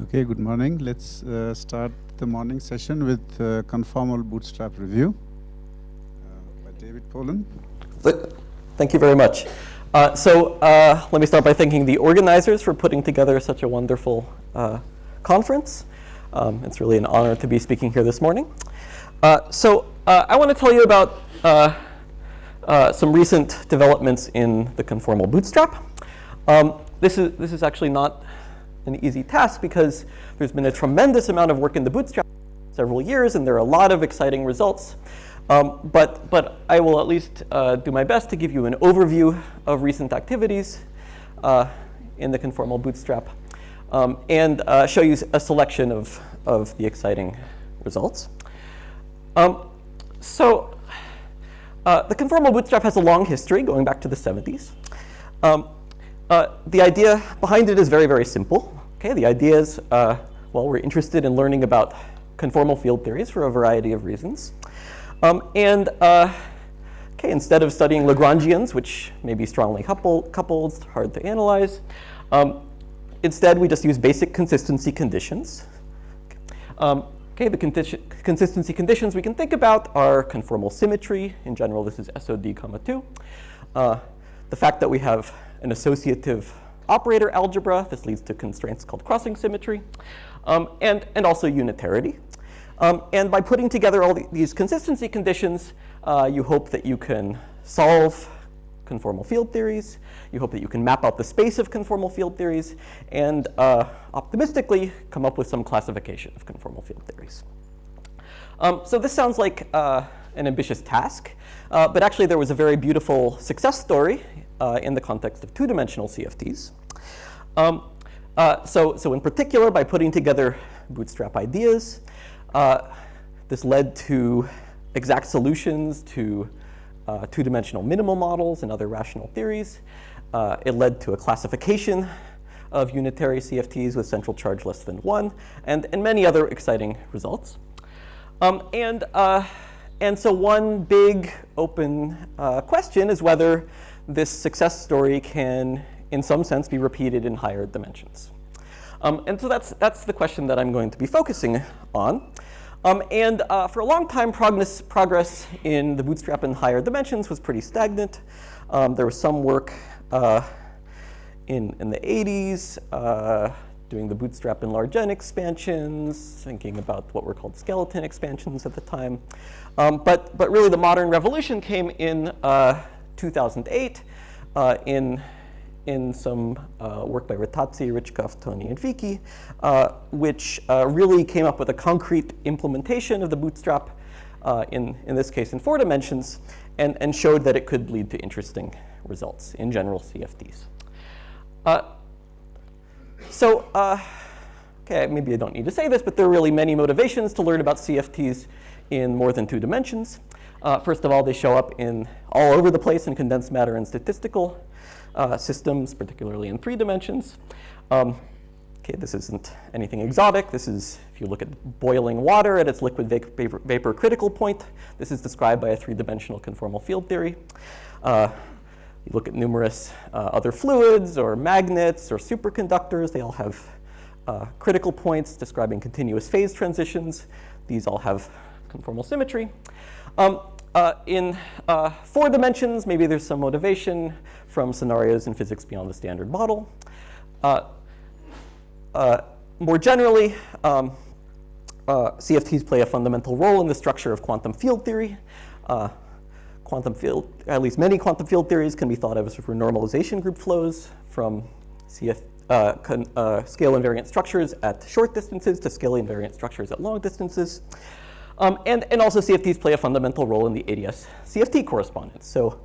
Okay, good morning. Let's start the morning session with Conformal Bootstrap review by David Poland. Thank you very much. Let me start by thanking the organizers for putting together such a wonderful conference. It's really an honor to be speaking here this morning. I want to tell you about some recent developments in the Conformal Bootstrap. This is actually not an easy task because there's been a tremendous amount of work in the Bootstrap for several years, and there are a lot of exciting results. But I will at least do my best to give you an overview of recent activities in the Conformal Bootstrap and show you a selection of the exciting results. The Conformal Bootstrap has a long history going back to the 70s. The idea behind it is very, very simple. Okay, the idea is, we're interested in learning about conformal field theories for a variety of reasons. Instead of studying Lagrangians, which may be strongly coupled, hard to analyze, instead we just use basic consistency conditions. The consistency conditions we can think about are conformal symmetry. In general, this is SOD, 2. The fact that we have an associative operator algebra. This leads to constraints called crossing symmetry, and also unitarity. And by putting together all these consistency conditions, you hope that you can solve conformal field theories. You hope that you can map out the space of conformal field theories and optimistically come up with some classification of conformal field theories. So this sounds like an ambitious task, but actually there was a very beautiful success story in the context of two-dimensional CFTs. So in particular, by putting together Bootstrap ideas, this led to exact solutions to two-dimensional minimal models and other rational theories. It led to a classification of unitary CFTs with central charge less than 1, and many other exciting results. And so one big open question is whether this success story can, in some sense, be repeated in higher dimensions. And so that's the question that I'm going to be focusing on. For a long time, progress in the Bootstrap in higher dimensions was pretty stagnant. There was some work in the 80s doing the Bootstrap in large N expansions, thinking about what were called skeleton expansions at the time. But really the modern revolution came in 2008 in some work by Rattazzi, Richkoff, Tony, and Vicky, which really came up with a concrete implementation of the Bootstrap, in this case in 4 dimensions, and showed that it could lead to interesting results in general CFTs. Maybe I don't need to say this, but there are really many motivations to learn about CFTs in more than 2 dimensions. First of all, they show up all over the place in condensed matter and statistical systems, particularly in 3 dimensions. This isn't anything exotic. This is, if you look at boiling water at its liquid vapor critical point, this is described by a 3-dimensional conformal field theory. You look at numerous other fluids or magnets or superconductors. They all have critical points describing continuous phase transitions. These all have conformal symmetry. In 4 dimensions, maybe there's some motivation from scenarios in physics beyond the standard model. More generally, CFTs play a fundamental role in the structure of quantum field theory. At least many quantum field theories can be thought of as renormalization group flows from scale invariant structures at short distances to scale invariant structures at long distances. And also CFTs play a fundamental role in the ADS CFT correspondence. So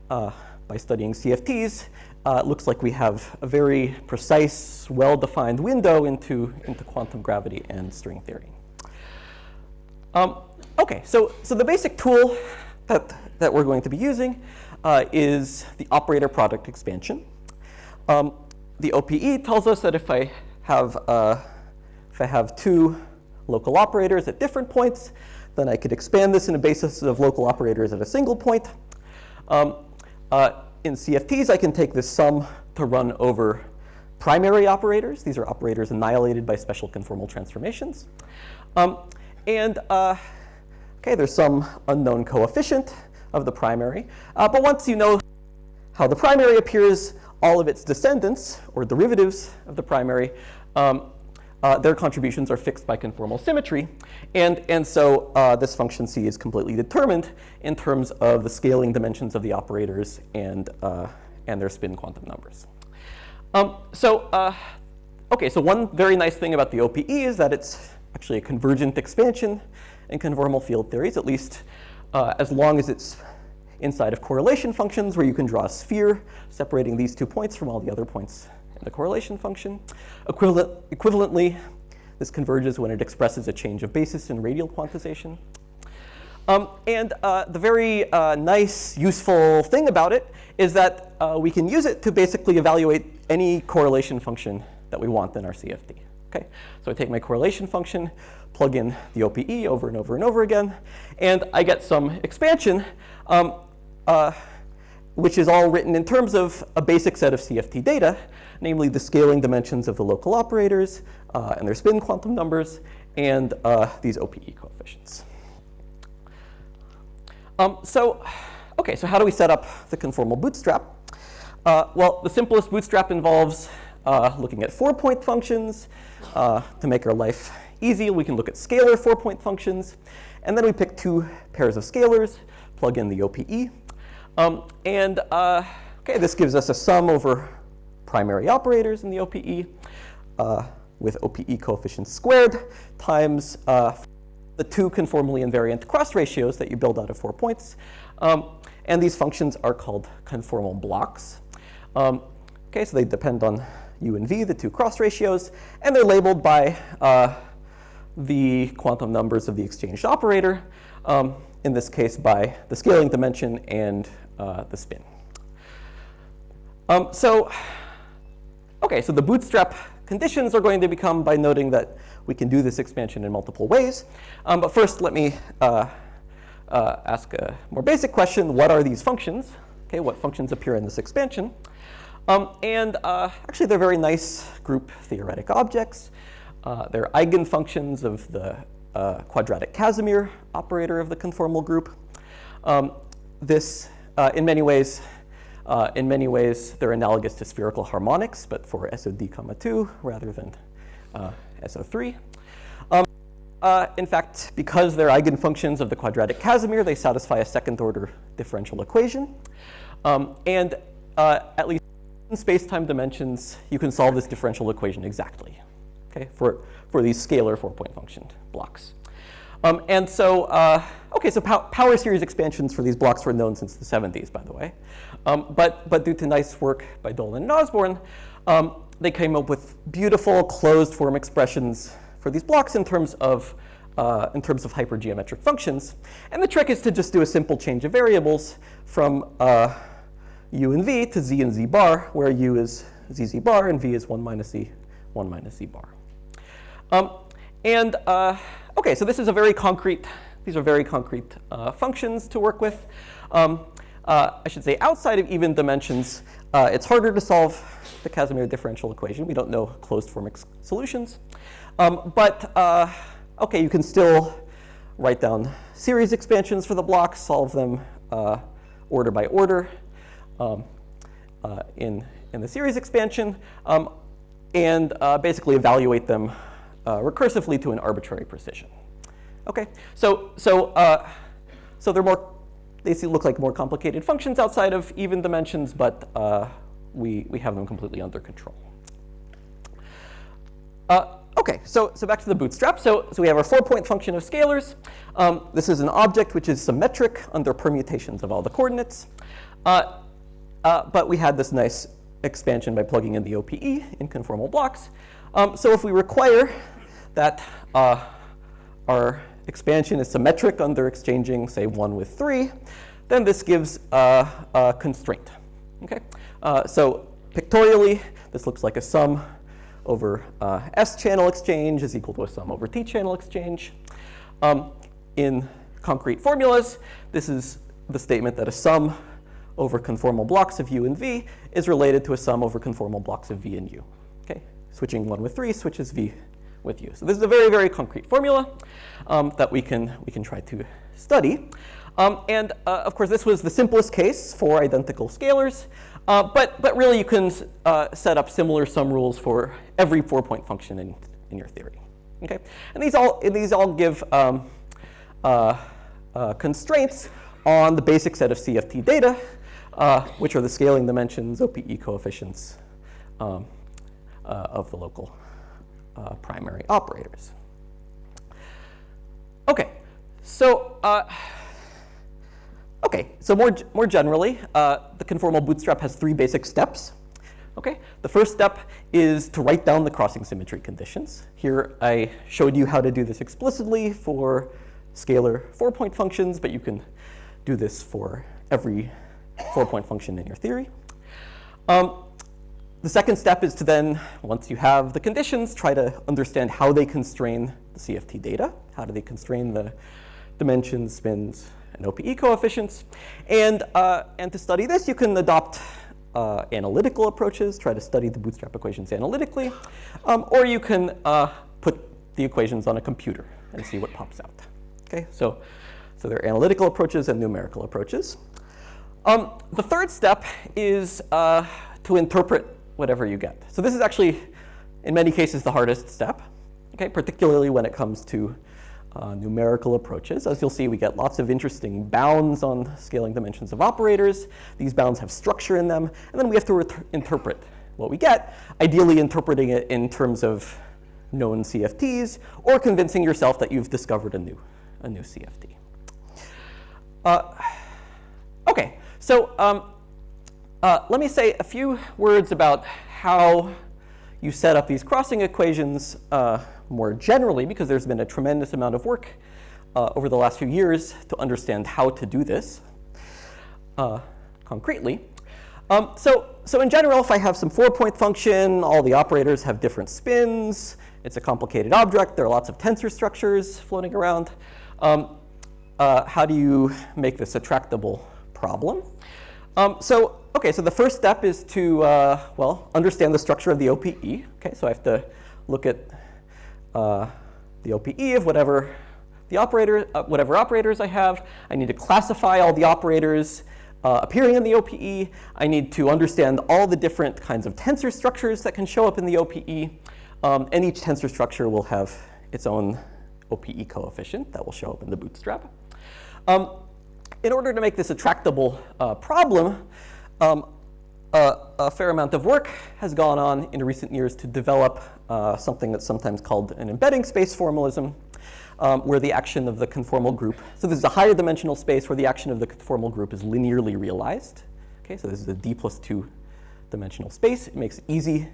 by studying CFTs, it looks like we have a very precise, well-defined window into quantum gravity and string theory. So the basic tool that we're going to be using is the operator product expansion. The OPE tells us that if I have 2 local operators at different points, then I could expand this in a basis of local operators at a single point. In CFTs, I can take this sum to run over primary operators. These are operators annihilated by special conformal transformations. Okay, there's some unknown coefficient of the primary. But once you know how the primary appears, all of its descendants, or derivatives of the primary, their contributions are fixed by conformal symmetry. And so this function C is completely determined in terms of the scaling dimensions of the operators and their spin quantum numbers. Okay, so one very nice thing about the OPE is that it's actually a convergent expansion in conformal field theories, at least as long as it's inside of correlation functions where you can draw a sphere separating these 2 points from all the other points in the correlation function. Equivalently, this converges when it expresses a change of basis in radial quantization. The very nice, useful thing about it is that we can use it to basically evaluate any correlation function that we want in our CFD. Okay? So I take my correlation function, plug in the OPE over and over and over again, and I get some expansion, which is all written in terms of a basic set of CFT data, namely the scaling dimensions of the local operators and their spin quantum numbers, and these OPE coefficients. Okay, so how do we set up the conformal bootstrap? Well, the simplest bootstrap involves looking at 4-point functions. To make our life easy, we can look at scalar 4-point functions. And then we pick 2 pairs of scalars, plug in the OPE. Okay, this gives us a sum over primary operators in the OPE with OPE coefficients squared times the 2 conformally invariant cross ratios that you build out of 4 points. And these functions are called conformal blocks. Okay, so they depend on U and V, the 2 cross ratios, and they're labeled by the quantum numbers of the exchanged operator, in this case by the scaling dimension and the spin. Okay, so the bootstrap conditions are going to become by noting that we can do this expansion in multiple ways. But first, let me ask a more basic question. What are these functions? Okay, what functions appear in this expansion? Actually, they're very nice group theoretic objects. They're eigenfunctions of the quadratic Casimir operator of the conformal group. In many ways, they're analogous to spherical harmonics, but for SOD, 2 rather than SO3. In fact, because they're eigenfunctions of the quadratic Casimir, they satisfy a second-order differential equation. At least in space-time dimensions, you can solve this differential equation exactly, okay, for these scalar 4-point function blocks. Okay, so power series expansions for these blocks were known since the 70s, by the way. But due to nice work by Dolan and Osborne, they came up with beautiful closed form expressions for these blocks in terms of hypergeometric functions. And the trick is to just do a simple change of variables from U and V to Z and Z bar, where U is ZZ bar and V is 1 minus Z bar. Okay, so this is these are very concrete functions to work with. I should say outside of even dimensions, it's harder to solve the Casimir differential equation. We don't know closed form solutions. Okay, you can still write down series expansions for the blocks, solve them order by order in the series expansion, and basically evaluate them recursively to an arbitrary precision. Okay, so they look like more complicated functions outside of even dimensions, but we have them completely under control. Okay, so back to the bootstrap. So we have our 4-point function of scalars. This is an object which is symmetric under permutations of all the coordinates. But we had this nice expansion by plugging in the OPE in conformal blocks. So if we require that our expansion is symmetric under exchanging, say, 1 with 3, then this gives a constraint. Okay? So pictorially, this looks like a sum over S channel exchange is equal to a sum over T channel exchange. In concrete formulas, this is the statement that a sum over conformal blocks of U and V is related to a sum over conformal blocks of V and U. switching 1 with 3 switches v with u. So this is a very, very concrete formula that we can try to study. Of course, this was the simplest case for identical scalars. But really, you can set up similar sum rules for every 4-point function in your theory. Okay? And these all give constraints on the basic set of CFT data, which are the scaling dimensions, OPE coefficients of the local primary operators. Okay, so more generally, the conformal bootstrap has 3 basic steps. Okay, the first step is to write down the crossing symmetry conditions. Here I showed you how to do this explicitly for scalar 4-point functions, but you can do this for every 4-point function in your theory. The second step is to then, once you have the conditions, try to understand how they constrain the CFT data. How do they constrain the dimensions, spins, and OPE coefficients? And to study this, you can adopt analytical approaches, try to study the bootstrap equations analytically, or you can put the equations on a computer and see what pops out. Okay, so there are analytical approaches and numerical approaches. The third step is to interpret whatever you get. So this is actually, in many cases, the hardest step, okay, particularly when it comes to numerical approaches. As you'll see, we get lots of interesting bounds on scaling dimensions of operators. These bounds have structure in them, and then we have to interpret what we get, ideally interpreting it in terms of known CFTs, or convincing yourself that you've discovered a new CFT. Okay, so let me say a few words about how you set up these crossing equations more generally, because there's been a tremendous amount of work over the last few years to understand how to do this concretely. So in general, if I have some 4-point function, all the operators have different spins, it's a complicated object, there are lots of tensor structures floating around, how do you make this a tractable problem? So the first step is to, understand the structure of the OPE. Okay, so I have to look at the OPE of whatever operators I have. I need to classify all the operators appearing in the OPE. I need to understand all the different kinds of tensor structures that can show up in the OPE. And each tensor structure will have its own OPE coefficient that will show up in the bootstrap. In order to make this a tractable problem, a fair amount of work has gone on in recent years to develop something that's sometimes called an embedding space formalism, where the action of the conformal group, so this is a higher dimensional space where the action of the conformal group is linearly realized. Okay, so this is a d+2 dimensional space. It makes it easy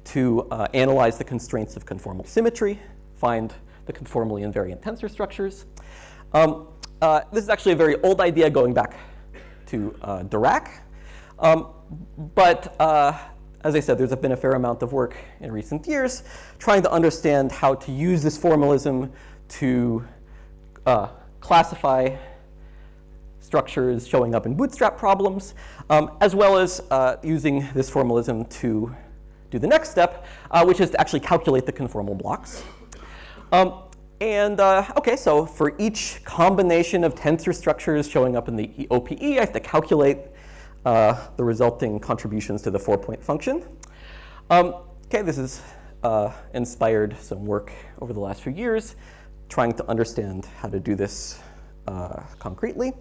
to analyze the constraints of conformal symmetry, find the conformally invariant tensor structures. This is actually a very old idea going back to Dirac. But as I said, there's been a fair amount of work in recent years trying to understand how to use this formalism to classify structures showing up in bootstrap problems, as well as using this formalism to do the next step, which is to actually calculate the conformal blocks. So for each combination of tensor structures showing up in the OPE, I have to calculate the resulting contributions to the 4-point function. This has inspired some work over the last few years, trying to understand how to do this concretely.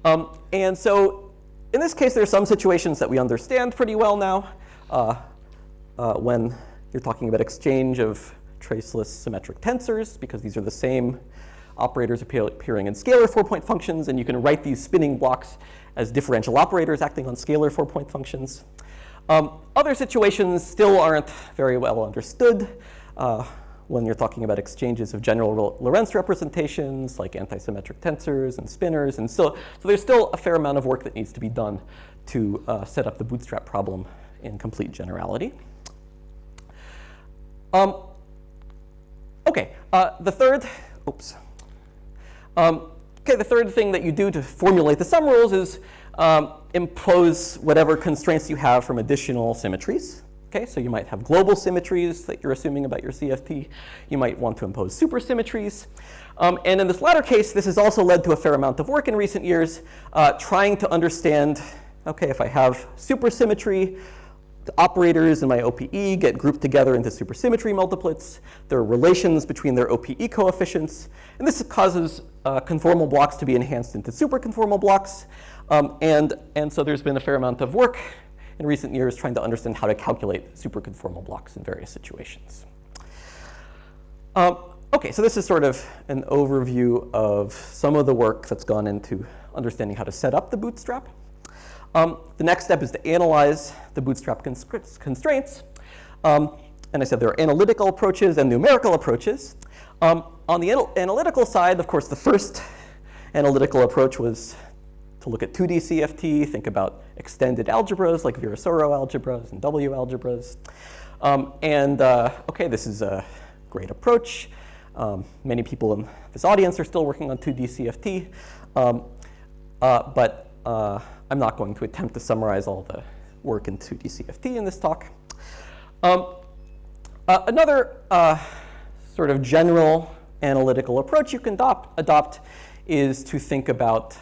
And so in this case, there are some situations that we understand pretty well now when you're talking about exchange of traceless symmetric tensors, because these are the same operators appearing in scalar 4-point functions, and you can write these spinning blocks as differential operators acting on scalar 4-point functions. Other situations still aren't very well understood when you're talking about exchanges of general Lorentz representations like antisymmetric tensors and spinners, and so there's still a fair amount of work that needs to be done to set up the bootstrap problem in complete generality. The third thing that you do to formulate the sum rules is impose whatever constraints you have from additional symmetries. Okay, so you might have global symmetries that you're assuming about your CFT. You might want to impose supersymmetries. And in this latter case, this has also led to a fair amount of work in recent years trying to understand, okay, if I have supersymmetry, the operators in my OPE get grouped together into supersymmetry multiplets. There are relations between their OPE coefficients. And this causes conformal blocks to be enhanced into superconformal blocks. And so there's been a fair amount of work in recent years trying to understand how to calculate superconformal blocks in various situations. Okay, so this is sort of an overview of some of the work that's gone into understanding how to set up the bootstrap. The next step is to analyze the bootstrap constraints. And I said there are analytical approaches and numerical approaches. On the analytical side, of course, the first analytical approach was to look at 2D CFT, think about extended algebras like Virasoro algebras and W algebras. Okay, this is a great approach. Many people in this audience are still working on 2D CFT, but I'm not going to attempt to summarize all the work in 2D CFT in this talk. Another sort of general analytical approach you can adopt is to think about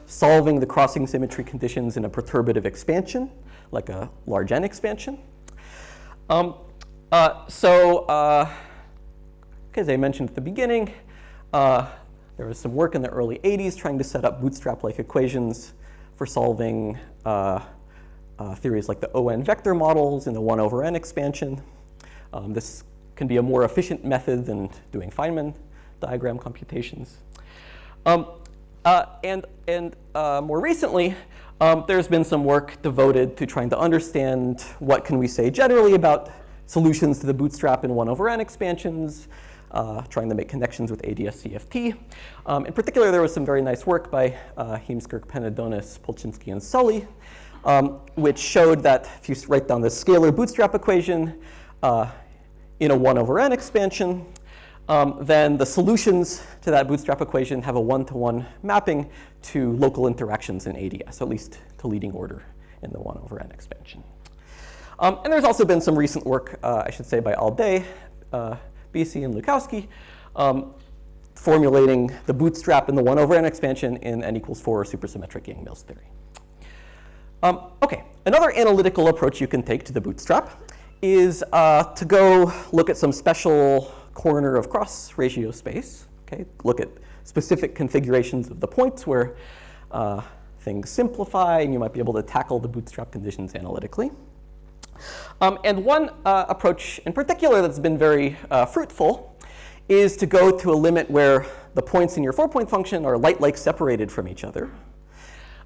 solving the crossing symmetry conditions in a perturbative expansion, like a large N expansion. As I mentioned at the beginning, there was some work in the early 80s trying to set up bootstrap-like equations for solving theories like the ON vector models in the 1 over N expansion. This can be a more efficient method than doing Feynman diagram computations. More recently, there's been some work devoted to trying to understand what can we say generally about solutions to the bootstrap in 1 over N expansions, trying to make connections with ADS-CFT. In particular, there was some very nice work by Heemskerk, Penedonis, Polchinski, and Sully, which showed that if you write down this scalar bootstrap equation in a 1 over N expansion, then the solutions to that bootstrap equation have a one-to-one mapping to local interactions in ADS, at least to leading order in the 1 over N expansion. And there's also been some recent work, I should say, by Alday, BC, and Lukowski, formulating the bootstrap in the 1 over N expansion in N equals 4 supersymmetric Yang-Mills theory. Okay, another analytical approach you can take to the bootstrap is to go look at some special corner of cross ratio space. Okay, look at specific configurations of the points where things simplify, and you might be able to tackle the bootstrap conditions analytically. And one approach in particular that's been very fruitful is to go to a limit where the points in your 4-point function are light-like separated from each other.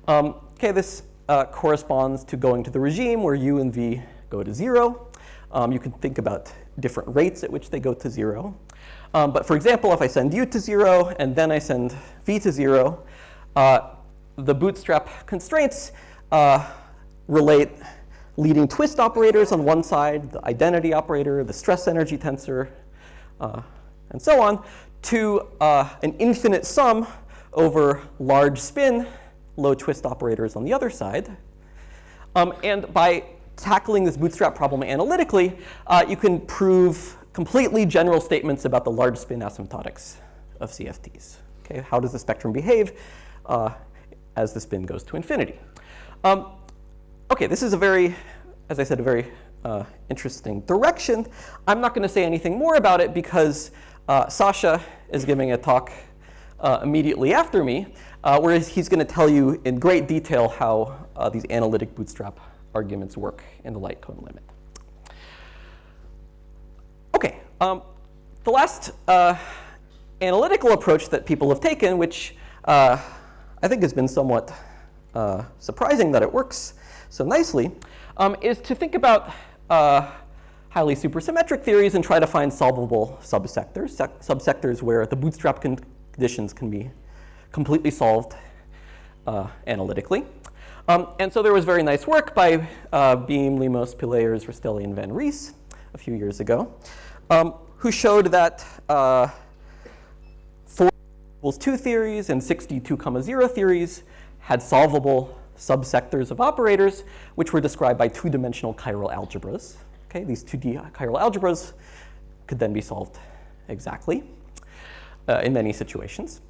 Okay, this corresponds to going to the regime where u and v go to 0. You can think about different rates at which they go to 0. But for example, if I send u to 0 and then I send v to 0, the bootstrap constraints relate leading twist operators on one side, the identity operator, the stress energy tensor, and so on, to an infinite sum over large spin, low twist operators on the other side. And by tackling this bootstrap problem analytically, you can prove completely general statements about the large spin asymptotics of CFTs. Okay, how does the spectrum behave as the spin goes to infinity? Okay, this is a very, as I said, a very interesting direction. I'm not going to say anything more about it because Sasha is giving a talk immediately after me, where he's going to tell you in great detail how these analytic bootstrap arguments work in the light cone limit. Okay, the last analytical approach that people have taken, which I think has been somewhat surprising that it works so nicely, is to think about highly supersymmetric theories and try to find solvable subsectors, subsectors where the bootstrap conditions can be completely solved analytically. And so there was very nice work by Beam, Limos, Pilayers, Rastelli, and Van Ries a few years ago, who showed that 4 equals 2 theories and 62,0 theories had solvable subsectors of operators, which were described by two-dimensional chiral algebras. Okay, these 2D chiral algebras could then be solved exactly in many situations.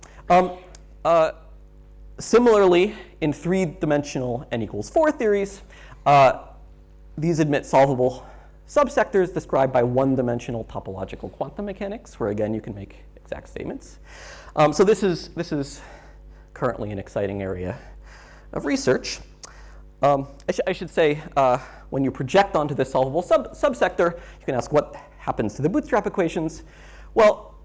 Similarly, in three-dimensional n equals 4 theories, these admit solvable subsectors described by one-dimensional topological quantum mechanics, where again you can make exact statements. So this is currently an exciting area of research. I should say, when you project onto this solvable subsector, you can ask what happens to the Bootstrap equations. Well,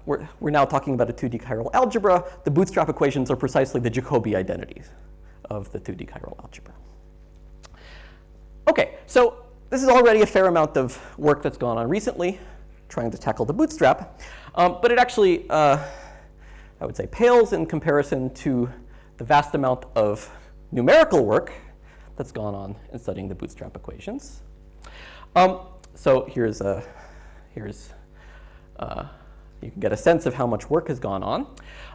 we're now talking about a 2D chiral algebra. The Bootstrap equations are precisely the Jacobi identities of the 2D chiral algebra. OK, so this is already a fair amount of work that's gone on recently trying to tackle the Bootstrap. But it actually, I would say, pales in comparison to the vast amount of numerical work that's gone on in studying the Bootstrap equations. So you can get a sense of how much work has gone on.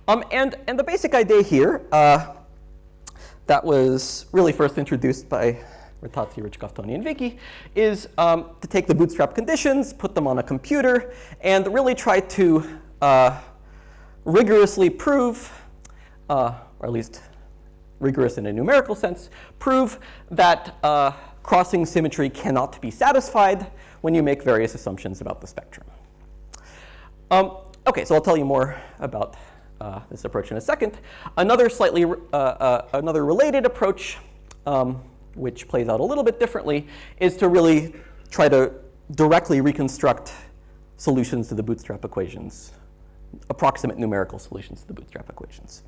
And the basic idea here that was really first introduced by Ritati, Rich-Gaftoni, and Vicky is to take the Bootstrap conditions, put them on a computer, and really try to rigorously prove, or at least rigorous in a numerical sense, prove that crossing symmetry cannot be satisfied when you make various assumptions about the spectrum. OK, so I'll tell you more about this approach in a second. Another related approach, which plays out a little bit differently, is to really try to directly reconstruct solutions to the Bootstrap equations, approximate numerical solutions to the Bootstrap equations.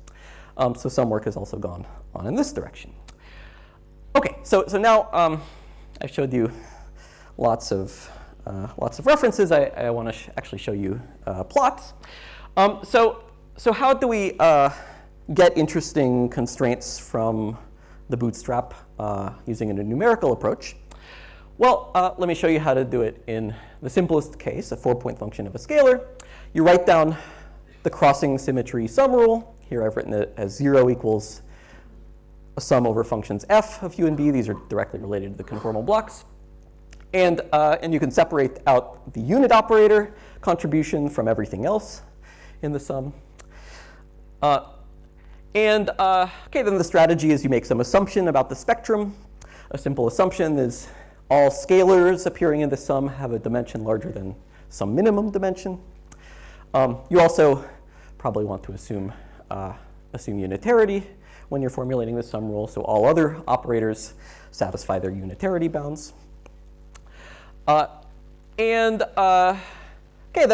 So some work has also gone on in this direction. OK, so now I've showed you lots of references. I want to actually show you plots. So how do we get interesting constraints from the Bootstrap using a numerical approach? Well, let me show you how to do it in the simplest case, a 4-point function of a scalar. You write down the crossing symmetry sum rule. Here I've written it as 0 equals a sum over functions f of u and b. These are directly related to the conformal blocks. And you can separate out the unit operator contribution from everything else in the sum. OK, then the strategy is you make some assumption about the spectrum. A simple assumption is all scalars appearing in the sum have a dimension larger than some minimum dimension. You also probably want to assume unitarity when you're formulating the sum rule, so all other operators satisfy their unitarity bounds. OK, then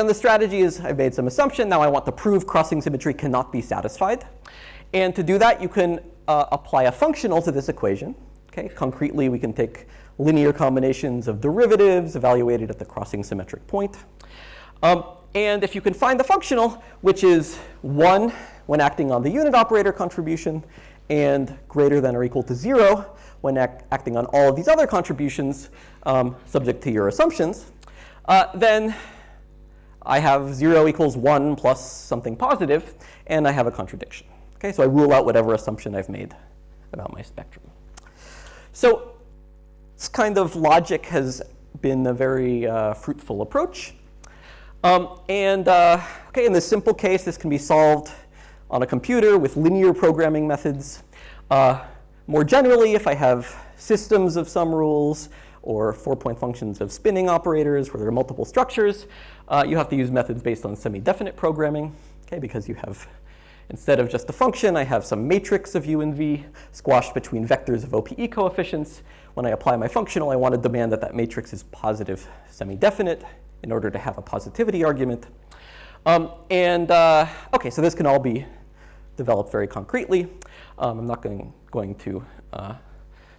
the strategy is I've made some assumption. Now I want to prove crossing symmetry cannot be satisfied. And to do that, you can apply a functional to this equation. Okay? Concretely, we can take linear combinations of derivatives evaluated at the crossing symmetric point. And if you can find the functional, which is 1 when acting on the unit operator contribution and greater than or equal to 0 when acting on all of these other contributions subject to your assumptions, then I have 0 equals 1 plus something positive, and I have a contradiction. Okay, so I rule out whatever assumption I've made about my spectrum. So this kind of logic has been a very fruitful approach. Okay, in this simple case, this can be solved on a computer with linear programming methods. More generally, if I have systems of sum rules or 4-point functions of spinning operators where there are multiple structures, you have to use methods based on semi-definite programming, okay, because you have, instead of just a function, I have some matrix of u and v squashed between vectors of OPE coefficients. When I apply my functional, I want to demand that that matrix is positive semi-definite in order to have a positivity argument. OK, so this can all be developed very concretely. I'm not going to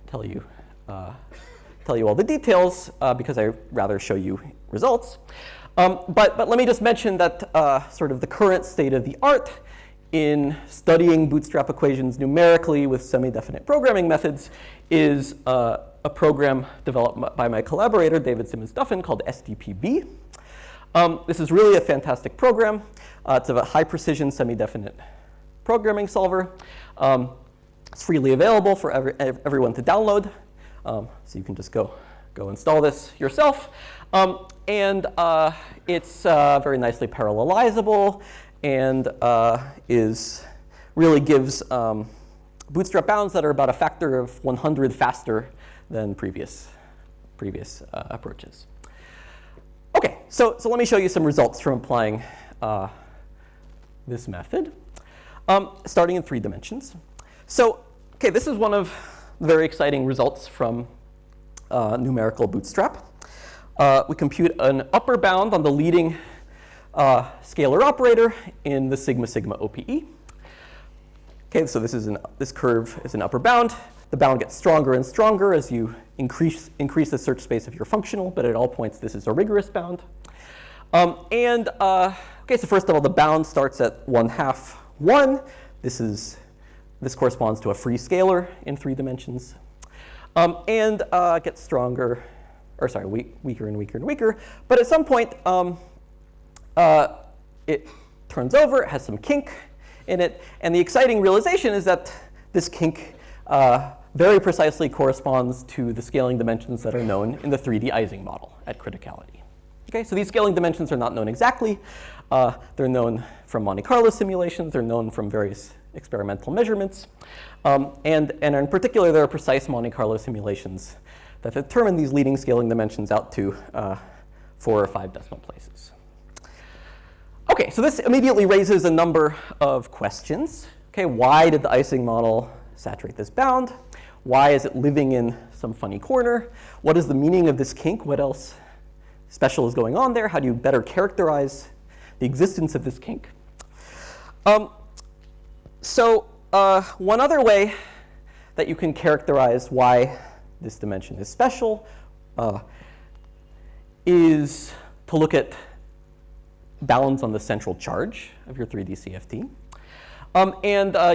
tell you all the details because I'd rather show you results. But let me just mention that sort of the current state of the art in studying Bootstrap equations numerically with semi-definite programming methods is a program developed by my collaborator, David Simmons-Duffin, called SDPB. This is really a fantastic program. It's a high-precision semi-definite programming solver. It's freely available for everyone to download. So you can just go install this yourself. And it's very nicely parallelizable and really gives Bootstrap bounds that are about a factor of 100 faster than previous approaches. OK, so let me show you some results from applying this method, starting in 3 dimensions. So OK, this is one of the very exciting results from numerical Bootstrap. We compute an upper bound on the leading scalar operator in the sigma sigma OPE. Okay, so this curve is an upper bound. The bound gets stronger and stronger as you increase the search space of your functional, but at all points this is a rigorous bound. Okay, so first of all, the bound starts at 1/2 1. This corresponds to a free scalar in 3 dimensions, and gets stronger, or sorry, weaker and weaker and weaker. But at some point, it turns over. It has some kink in it, and the exciting realization is that this kink very precisely corresponds to the scaling dimensions that are known in the 3D Ising model at criticality. Okay, so these scaling dimensions are not known exactly. They're known from Monte Carlo simulations. They're known from various experimental measurements. And in particular, there are precise Monte Carlo simulations that determine these leading scaling dimensions out to 4 or 5 decimal places. OK, so this immediately raises a number of questions. OK, why did the Ising model saturate this bound? Why is it living in some funny corner? What is the meaning of this kink? What else special is going on there? How do you better characterize the existence of this kink? One other way that you can characterize why this dimension is special is to look at bounds on the central charge of your 3D CFT.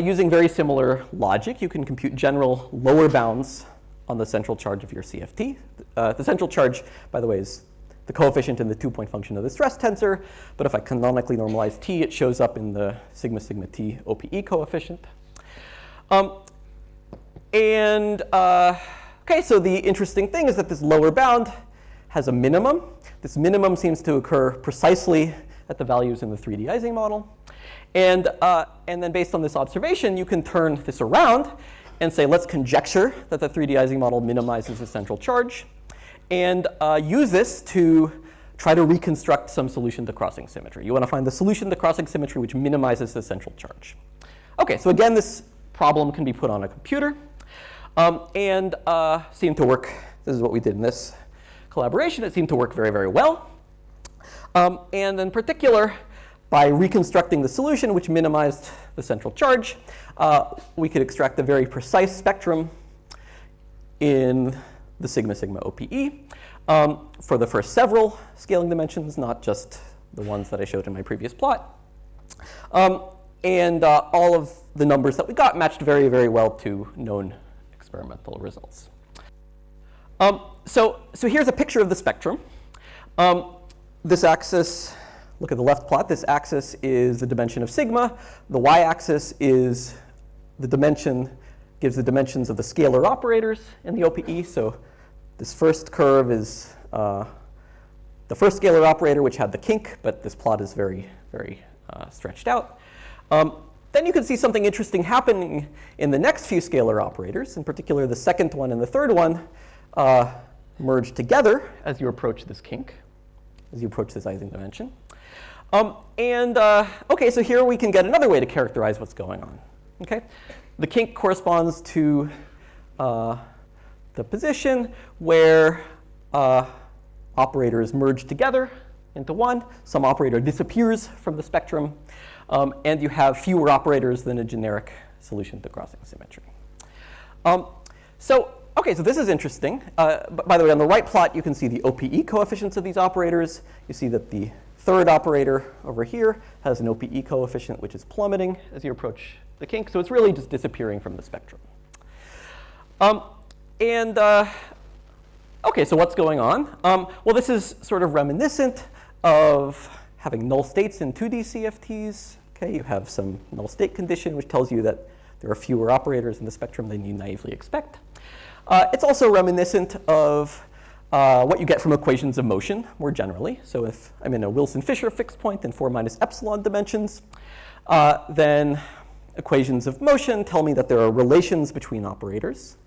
Using very similar logic, you can compute general lower bounds on the central charge of your CFT. The central charge, by the way, is the coefficient in the 2-point function of the stress tensor. But if I canonically normalize t, it shows up in the sigma sigma t OPE coefficient. OK, so the interesting thing is that this lower bound has a minimum. This minimum seems to occur precisely at the values in the 3D Ising model. And then based on this observation, you can turn this around and say, let's conjecture that the 3D Ising model minimizes the central charge, and use this to try to reconstruct some solution to crossing symmetry. You want to find the solution to crossing symmetry which minimizes the central charge. OK, so again, this problem can be put on a computer and seemed to work. This is what we did in this collaboration. It seemed to work very, very well. And in particular, by reconstructing the solution which minimized the central charge, we could extract a very precise spectrum in the sigma sigma OPE for the first several scaling dimensions, not just the ones that I showed in my previous plot. And all of the numbers that we got matched very, very well to known experimental results. So here's a picture of the spectrum. This axis, look at the left plot. This axis is the dimension of sigma. The y-axis is the dimension, gives the dimensions of the scalar operators in the OPE. So this first curve is the first scalar operator, which had the kink, but this plot is very, very stretched out. Then you can see something interesting happening in the next few scalar operators. In particular, the second one and the third one merge together as you approach this kink, as you approach this Ising dimension. OK, so here we can get another way to characterize what's going on. Okay, the kink corresponds to the position where operators merge together into one. Some operator disappears from the spectrum, and you have fewer operators than a generic solution to crossing symmetry. OK, so this is interesting. By the way, on the right plot, you can see the OPE coefficients of these operators. You see that the third operator over here has an OPE coefficient which is plummeting as you approach the kink. So it's really just disappearing from the spectrum. OK, so what's going on? Well, this is sort of reminiscent of having null states in 2D CFTs. Okay, you have some null state condition which tells you that there are fewer operators in the spectrum than you naively expect. It's also reminiscent of what you get from equations of motion more generally. So if I'm in a Wilson-Fisher fixed point in 4 minus epsilon dimensions, then equations of motion tell me that there are relations between operators.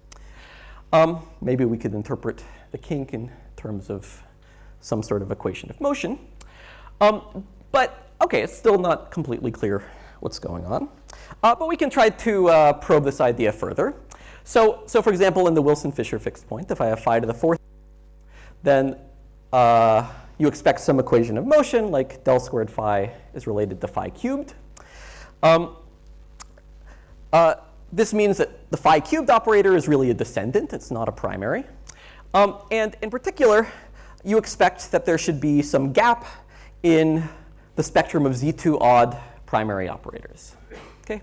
Maybe we could interpret the kink in terms of some sort of equation of motion. But OK, it's still not completely clear what's going on. But we can try to probe this idea further. So for example, in the Wilson-Fisher fixed point, if I have phi to the 4th, then you expect some equation of motion, like del squared phi is related to phi cubed. This means that the phi cubed operator is really a descendant. It's not a primary. And in particular, you expect that there should be some gap in the spectrum of Z2 odd primary operators, okay?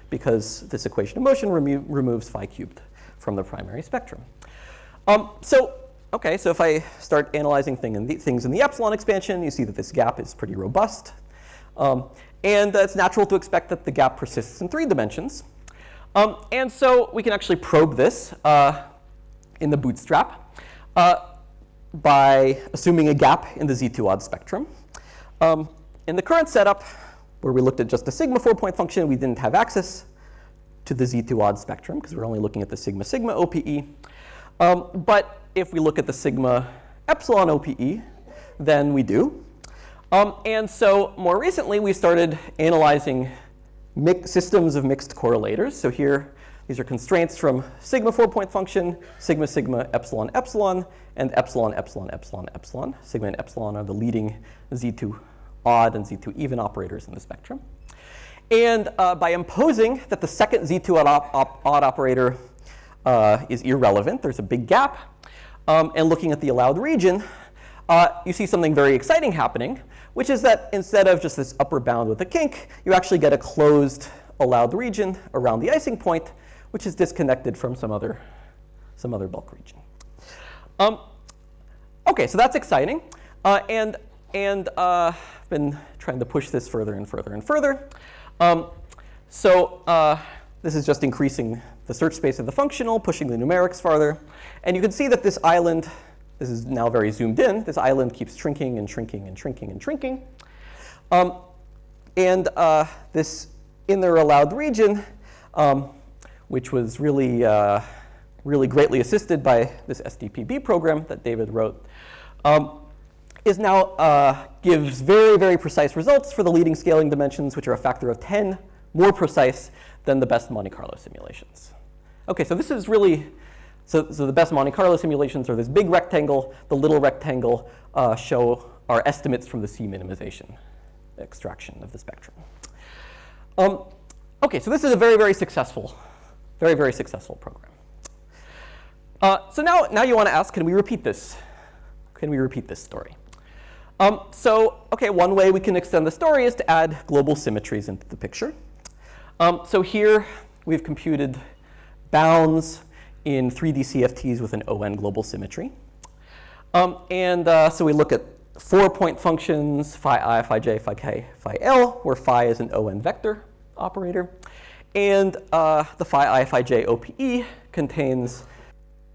Because this equation of motion removes phi cubed from the primary spectrum. So if I start analyzing things in the epsilon expansion, you see that this gap is pretty robust. And it's natural to expect that the gap persists in 3 dimensions. And so we can actually probe this in the Bootstrap by assuming a gap in the Z2 odd spectrum. In the current setup, where we looked at just a sigma 4-point function, we didn't have access to the Z2 odd spectrum because we're only looking at the sigma OPE. But if we look at the sigma epsilon OPE, then we do. And so more recently, we started analyzing systems of mixed correlators. So here, these are constraints from sigma 4-point function, sigma epsilon epsilon, and epsilon epsilon epsilon epsilon. Sigma and epsilon are the leading Z2 odd and Z2 even operators in the spectrum. And by imposing that the second Z2 odd operator is irrelevant, there's a big gap, and looking at the allowed region, you see something very exciting happening, which is that instead of just this upper bound with a kink, you actually get a closed allowed region around the icing point, which is disconnected from some other bulk region. OK, so that's exciting. And I've been trying to push this further and further and further. This is just increasing the search space of the functional, pushing the numerics farther. And you can see that this island, this is now very zoomed in, this island keeps shrinking and shrinking and shrinking and shrinking. This inner allowed region, which was really greatly assisted by this SDPB program that David wrote, is now gives very, very precise results for the leading scaling dimensions, which are a factor of 10 more precise than the best Monte Carlo simulations. OK, so this is really, so the best Monte Carlo simulations are this big rectangle. The little rectangle show our estimates from the C-minimization extraction of the spectrum. OK, so this is a very, very successful program. So now you want to ask, can we repeat this? Can we repeat this story? OK, one way we can extend the story is to add global symmetries into the picture. So here we've computed bounds in 3D CFTs with an ON global symmetry. So we look at 4-point functions, phi I, phi j, phi k, phi l, where phi is an ON vector operator. And the phi I, phi j OPE contains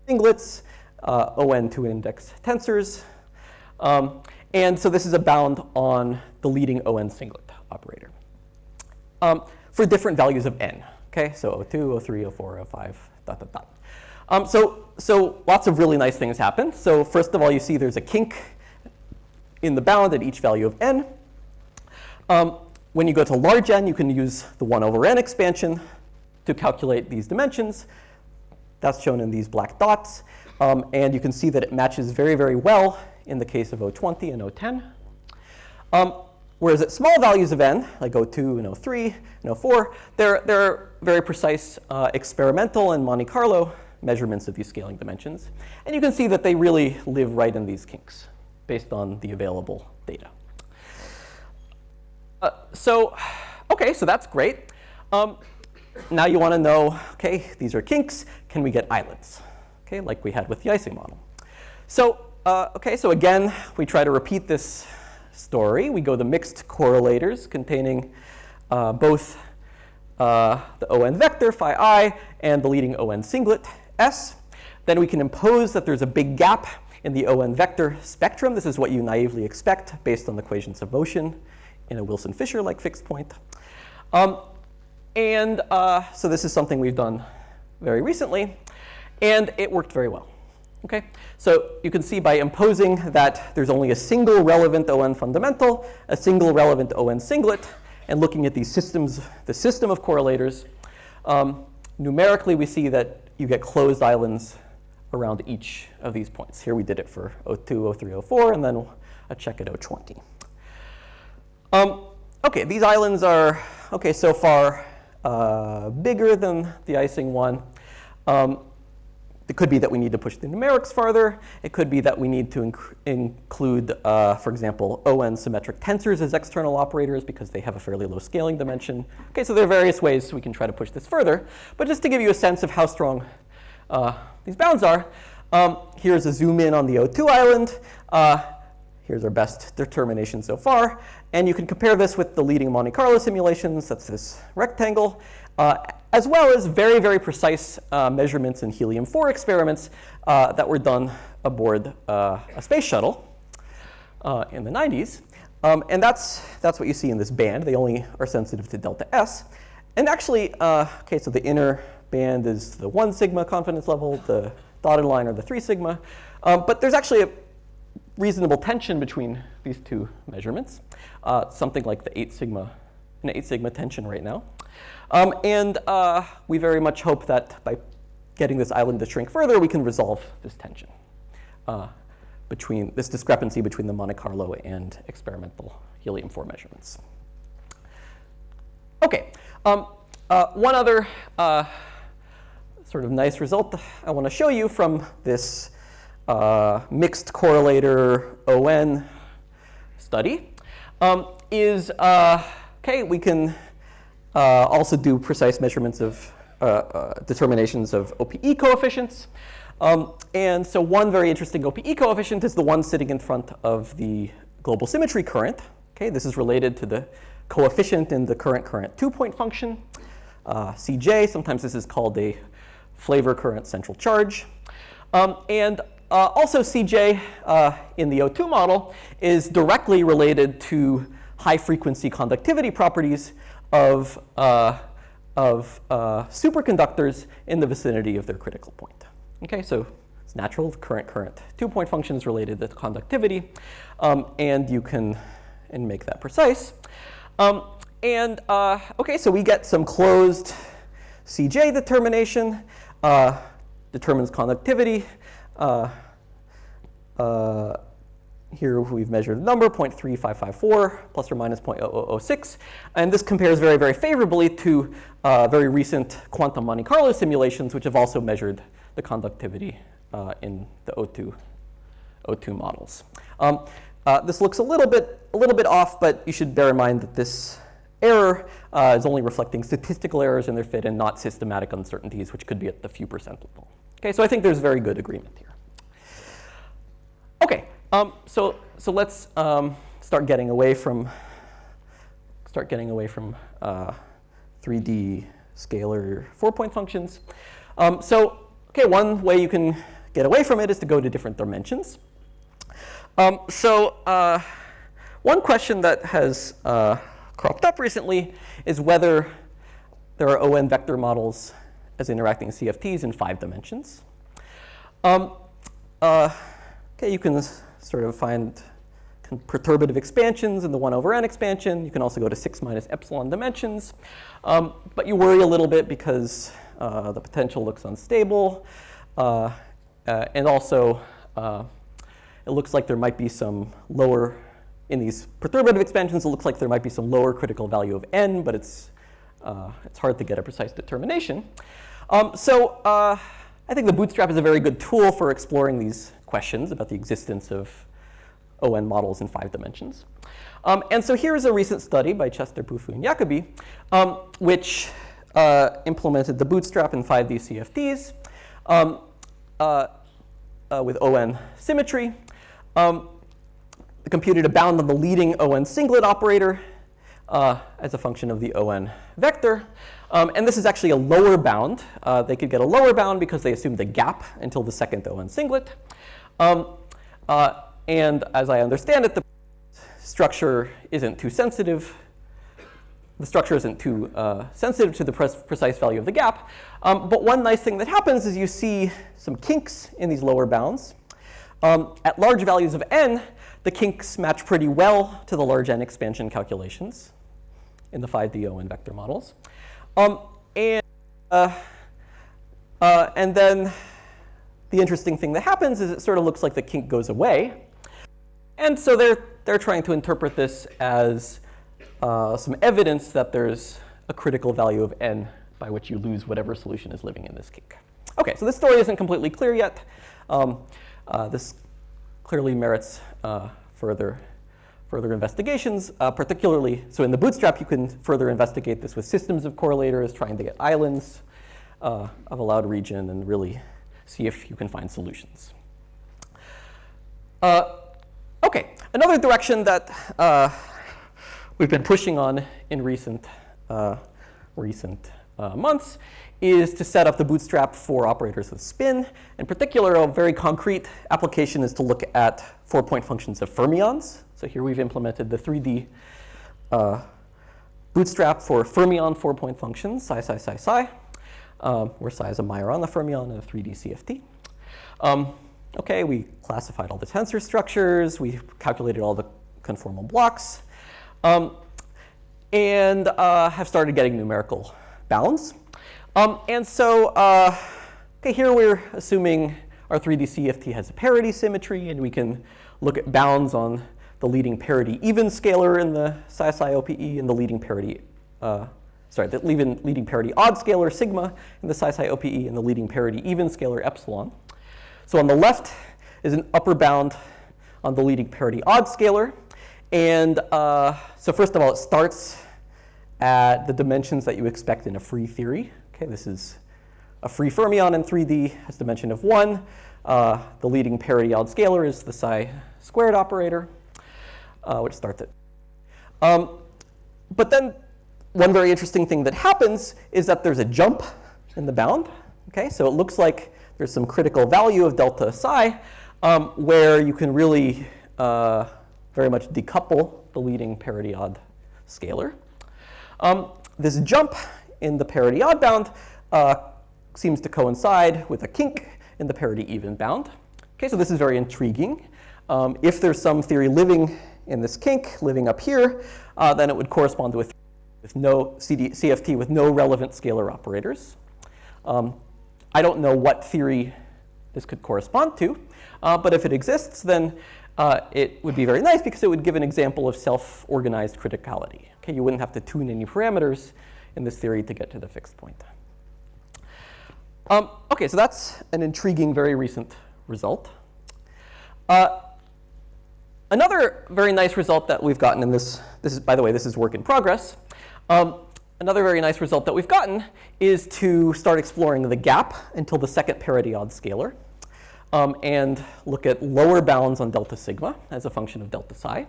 singlets, ON to index tensors. And so this is a bound on the leading ON singlet operator for different values of n. Okay, so 02, 03, 04, 05, ... So lots of really nice things happen. So first of all, you see there's a kink in the bound at each value of n. When you go to large n, you can use the 1/n expansion to calculate these dimensions. That's shown in these black dots. And you can see that it matches very, very well in the case of 020 and 010. Whereas at small values of n, like 02 and 03 and 04, there are very precise experimental and Monte Carlo measurements of these scaling dimensions. And you can see that they really live right in these kinks based on the available data. OK, so that's great. Now you want to know, OK, these are kinks. Can we get islands? OK, like we had with the icing model. So again, we try to repeat this story. We go to mixed correlators containing both the ON vector, phi I, and the leading ON singlet, S. Then we can impose that there's a big gap in the ON vector spectrum. This is what you naively expect based on the equations of motion in a Wilson-Fisher-like fixed point. So this is something we've done very recently, and it worked very well. Okay, so you can see by imposing that there's only a single relevant ON fundamental, a single relevant ON singlet, and looking at these systems, the system of correlators, numerically we see that you get closed islands around each of these points. Here we did it for O2, O3, O4, and then a check at O20. Okay, these islands are, okay, so far bigger than the icing one. It could be that we need to push the numerics farther. It could be that we need to include, for example, ON symmetric tensors as external operators because they have a fairly low scaling dimension. Okay, so there are various ways we can try to push this further. But just to give you a sense of how strong these bounds are, here's a zoom in on the O2 island. Here's our best determination so far. And you can compare this with the leading Monte Carlo simulations. That's this rectangle. As well as very, very precise measurements in helium-4 experiments that were done aboard a space shuttle in the 90s. And that's what you see in this band. They only are sensitive to delta S. And actually, okay, so the inner band is the 1 sigma confidence level. The dotted line are the 3 sigma. But there's actually a reasonable tension between these two measurements, something like the 8 sigma tension right now. We very much hope that by getting this island to shrink further, we can resolve this tension between this discrepancy between the Monte Carlo and experimental helium-4 measurements. Okay, one other sort of nice result I want to show you from this mixed correlator ON study is, okay, we can also do precise measurements of determinations of OPE coefficients. And so one very interesting OPE coefficient is the one sitting in front of the global symmetry current. Okay, this is related to the coefficient in the current 2-point function, Cj. Sometimes this is called a flavor current central charge. Also Cj in the O2 model is directly related to high frequency conductivity properties of superconductors in the vicinity of their critical point. Okay, so it's natural. The current 2-point function is related to conductivity, and you can make that precise. Okay, so we get some closed Cj determination, determines conductivity. Here we've measured a number, 0.3554 plus or minus 0.0006. And this compares very, very favorably to very recent quantum Monte Carlo simulations, which have also measured the conductivity in the O2 models. This looks a little bit off, but you should bear in mind that this error is only reflecting statistical errors in their fit and not systematic uncertainties, which could be at the few percent level. Okay, so I think there's very good agreement here. Okay. So let's start getting away from 3D scalar 4-point functions. Okay, one way you can get away from it is to go to different dimensions. One question that has cropped up recently is whether there are ON vector models as interacting CFTs in 5 dimensions. Okay, you can sort of find perturbative expansions in the 1/n expansion. You can also go to 6 minus epsilon dimensions. But you worry a little bit because the potential looks unstable. And also, it looks like there might be some lower, in these perturbative expansions, it looks like there might be some lower critical value of n, but it's hard to get a precise determination. I think the Bootstrap is a very good tool for exploring these questions about the existence of ON models in 5 dimensions. And so here is a recent study by Chester, Pufu, and Jacobi, which implemented the Bootstrap in 5D CFTs with ON symmetry. Computed a bound on the leading ON singlet operator as a function of the ON vector. And this is actually a lower bound. They could get a lower bound because they assumed the gap until the second ON singlet. And as I understand it, the structure isn't too sensitive. The structure isn't too sensitive to the precise value of the gap. But one nice thing that happens is you see some kinks in these lower bounds. At large values of n, the kinks match pretty well to the large n expansion calculations in the 5D ON vector models. And then the interesting thing that happens is it sort of looks like the kink goes away. And so they're trying to interpret this as some evidence that there's a critical value of n by which you lose whatever solution is living in this kink. OK, so this story isn't completely clear yet. This clearly merits further investigations, particularly, so in the Bootstrap, you can further investigate this with systems of correlators, trying to get islands of allowed region and really see if you can find solutions. OK, another direction that we've been pushing on in recent months is to set up the Bootstrap for operators with spin. In particular, a very concrete application is to look at 4-point functions of fermions. So here we've implemented the 3D Bootstrap for fermion 4-point functions, psi, psi, psi, psi, where psi is a Majorana fermion and a 3D CFT. OK, we classified all the tensor structures. We calculated all the conformal blocks. And have started getting numerical bounds. And so okay, here we're assuming our 3D CFT has a parity symmetry, and we can look at bounds on the leading parity even scalar in the psi psi OPE and the leading parity, the leading parity odd scalar sigma in the psi psi OPE and the leading parity even scalar epsilon. So on the left is an upper bound on the leading parity odd scalar. And so first of all, it starts at the dimensions that you expect in a free theory. Okay, this is a free fermion in 3D, has dimension of 1. The leading parity odd scalar is the psi squared operator, which starts at. But then one very interesting thing that happens is that there's a jump in the bound. Okay, so it looks like there's some critical value of delta psi where you can really very much decouple the leading parity odd scalar. This jump in the parity odd bound seems to coincide with a kink in the parity even bound. Okay, so this is very intriguing. If there's some theory living in this kink, living up here, then it would correspond with no CFT with no relevant scalar operators. I don't know what theory this could correspond to, but if it exists, then it would be very nice because it would give an example of self-organized criticality. Okay, you wouldn't have to tune any parameters in this theory to get to the fixed point. Okay, so that's an intriguing, very recent result. Another very nice result that we've gotten in this is, by the way, this is work in progress. Another very nice result that we've gotten is to start exploring the gap until the second parity odd scalar and look at lower bounds on delta sigma as a function of delta psi.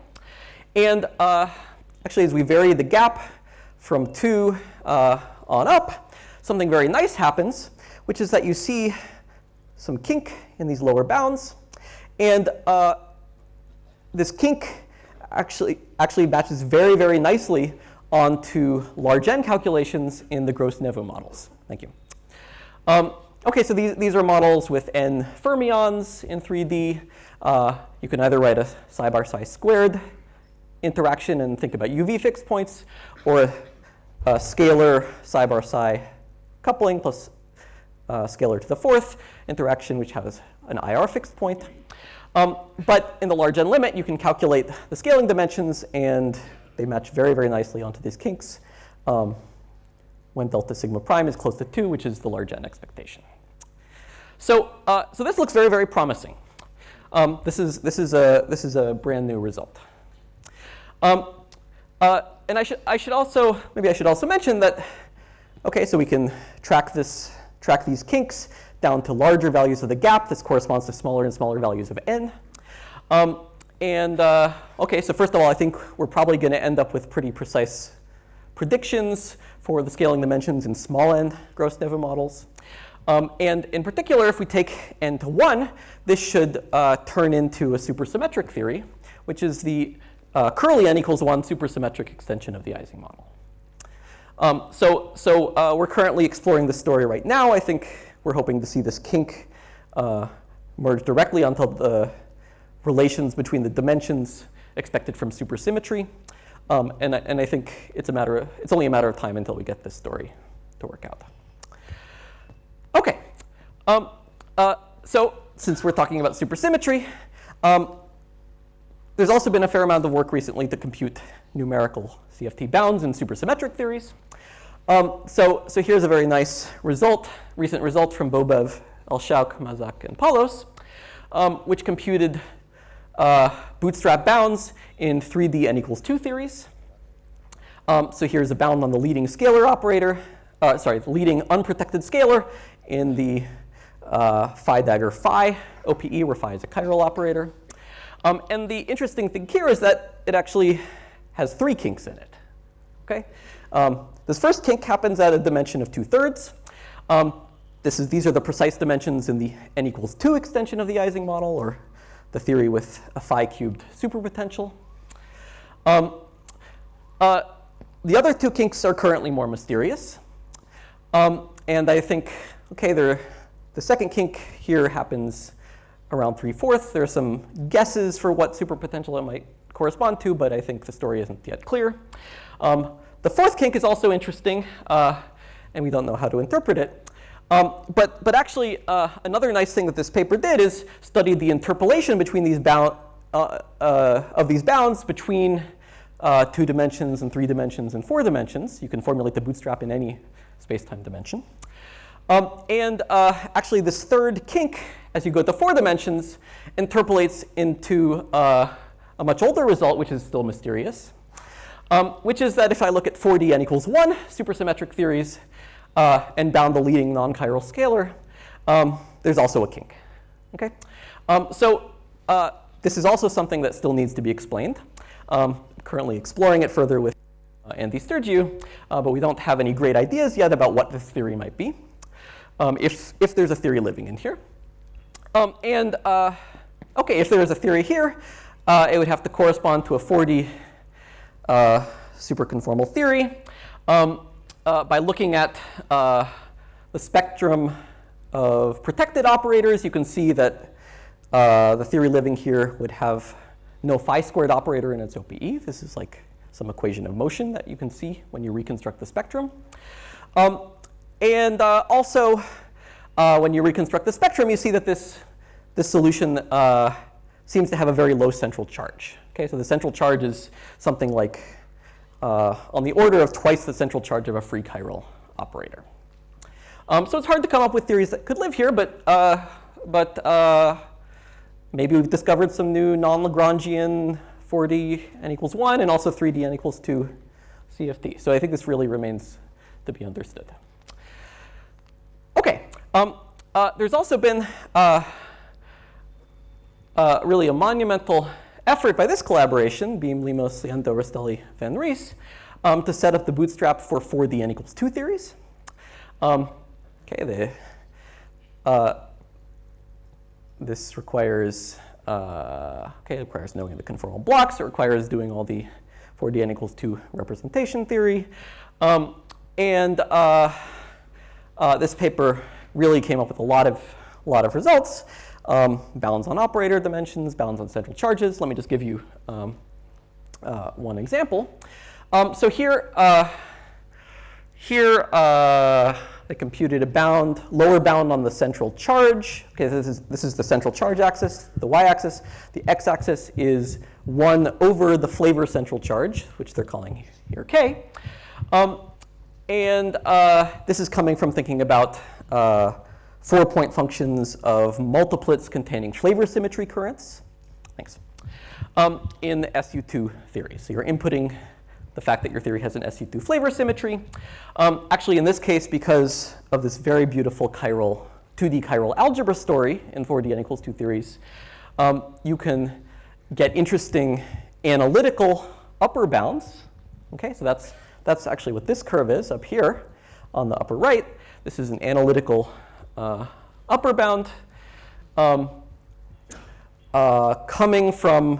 And actually, as we vary the gap from 2 on up, something very nice happens, which is that you see some kink in these lower bounds. And this kink actually matches very, very nicely onto large n calculations in the Gross-Nevo models. Thank you. OK, so these are models with n fermions in 3D. You can either write a psi bar psi squared interaction and think about UV fixed points, or a scalar psi bar psi coupling plus scalar to the 4th interaction, which has an IR fixed point. But in the large n limit, you can calculate the scaling dimensions, and they match very, very nicely onto these kinks when delta sigma prime is close to 2, which is the large n expectation. So this looks very, very promising. This is a brand new result. And I should also mention that, OK, so we can track these kinks down to larger values of the gap. This corresponds to smaller and smaller values of n. OK, so first of all, I think we're probably going to end up with pretty precise predictions for the scaling dimensions in small n gross Neva models. And in particular, if we take n to 1, this should turn into a supersymmetric theory, which is the curly n equals 1 supersymmetric extension of the Ising model. So we're currently exploring this story right now. I think we're hoping to see this kink merge directly onto the relations between the dimensions expected from supersymmetry. And I think it's only a matter of time until we get this story to work out. OK. So since we're talking about supersymmetry, there's also been a fair amount of work recently to compute numerical CFT bounds in supersymmetric theories. So here's a very nice recent result from Bobev, Elshauk, Mazak, and Palos, which computed bootstrap bounds in 3D n equals 2 theories. So here's a bound on the leading scalar operator, the leading unprotected scalar in the phi dagger phi OPE, where phi is a chiral operator. And the interesting thing here is that it actually has 3 kinks in it. Okay? This first kink happens at a dimension of 2/3. These are the precise dimensions in the n equals 2 extension of the Ising model, or the theory with a phi cubed superpotential. The other 2 kinks are currently more mysterious. And I think, OK, the second kink here happens around 3/4. There are some guesses for what superpotential it might correspond to, but I think the story isn't yet clear. The fourth kink is also interesting, and we don't know how to interpret it. But actually, another nice thing that this paper did is studied the interpolation between these bounds between 2 dimensions and 3 dimensions and 4 dimensions. You can formulate the bootstrap in any space-time dimension. Actually, this third kink, as you go to 4 dimensions, interpolates into a much older result, which is still mysterious, which is that if I look at 4D n equals 1 supersymmetric theories and bound the leading non-chiral scalar, there's also a kink. Okay? This is also something that still needs to be explained. Currently exploring it further with Andy Sturgiu, but we don't have any great ideas yet about what this theory might be, if there's a theory living in here. OK, if there is a theory here, it would have to correspond to a 4D superconformal theory. By looking at the spectrum of protected operators, you can see that the theory living here would have no phi squared operator in its OPE. This is like some equation of motion that you can see when you reconstruct the spectrum. Also, when you reconstruct the spectrum, you see that this solution seems to have a very low central charge. Okay, so the central charge is something like on the order of twice the central charge of a free chiral operator. So it's hard to come up with theories that could live here, but maybe we've discovered some new non-Lagrangian 4D n equals 1 and also 3D n equals 2 CFT. So I think this really remains to be understood. OK, there's also been really a monumental effort by this collaboration, Beam, Limos, Liendo, Rastelli, Van Ries, to set up the bootstrap for 4D n equals 2 theories. This requires it requires knowing the conformal blocks. It requires doing all the 4D n equals 2 representation theory. This paper really came up with a lot of results. Bounds on operator dimensions, bounds on central charges. Let me just give you one example. So here they computed a lower bound on the central charge. Okay, this is the central charge axis, the y-axis. The x-axis is 1 over the flavor central charge, which they're calling here k. This is coming from thinking about 4-point functions of multiplets containing flavor symmetry currents. Thanks. In the SU2 theory. So you're inputting the fact that your theory has an SU2 flavor symmetry. Actually, in this case, because of this very beautiful 2D chiral algebra story in 4D n equals 2 theories, you can get interesting analytical upper bounds. Okay, so that's actually what this curve is up here on the upper right. This is an analytical upper bound coming from